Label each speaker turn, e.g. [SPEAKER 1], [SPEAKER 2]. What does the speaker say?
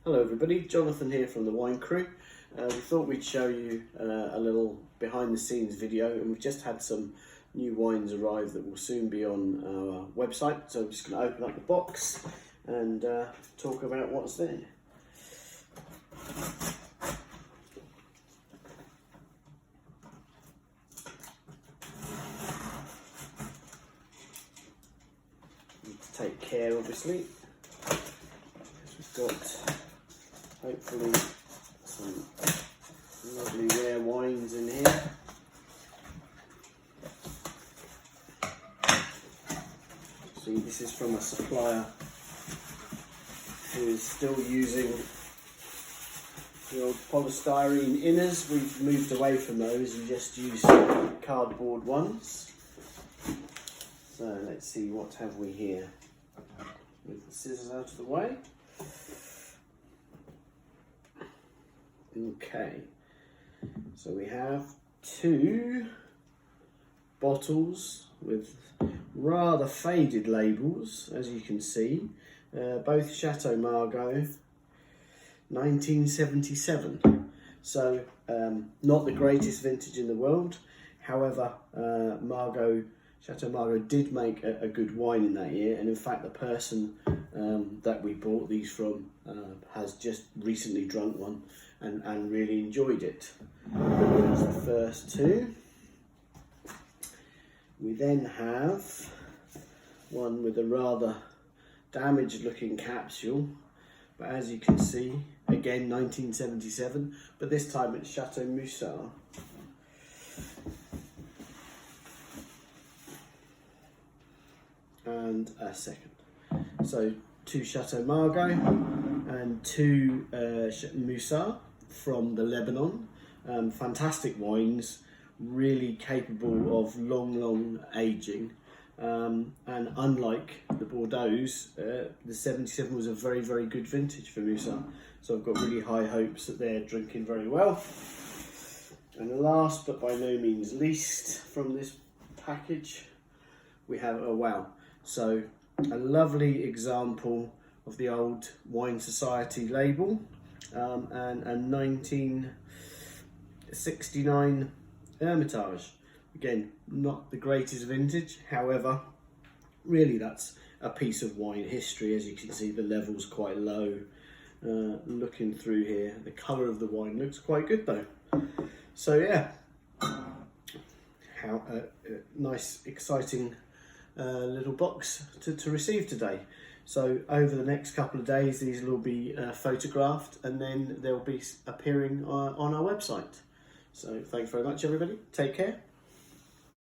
[SPEAKER 1] Hello everybody, Jonathan here from the Wine Crew. We thought we'd show you a little behind the scenes video, and we've just had some new wines arrive that will soon be on our website. So I'm just going to open up the box and talk about what's there. Need to take care obviously, because we've got hopefully some lovely rare wines in here. See, this is from a supplier who is still using the old polystyrene inners. We've moved away from those and just use cardboard ones. So let's see, what have we here? Move the scissors out of the way. Okay, so we have two bottles with rather faded labels, as you can see, both Chateau Margaux 1977. So not the greatest vintage in the world, however Chateau Margaux did make a good wine in that year, and in fact the person that we bought these from has just recently drunk one and really enjoyed it. That's the first two. We then have one with a rather damaged looking capsule, but as you can see, again 1977, but this time it's Chateau Musart. And a second. So two Chateau Margaux and two Musart from the Lebanon. Fantastic wines, really capable of long aging. And unlike the Bordeaux's, the 77 was a very good vintage for Musart. So I've got really high hopes that they're drinking very well. And last but by no means least from this package, we have so a lovely example of the old Wine Society label, and a 1969 Hermitage. Again, not the greatest vintage, however, really that's a piece of wine history. As you can see, the level's quite low. Looking through here, the colour of the wine looks quite good though. So yeah, nice, exciting little box to receive today. So over the next couple of days these will be photographed, and then they'll be appearing on our website. So thanks very much everybody, take care.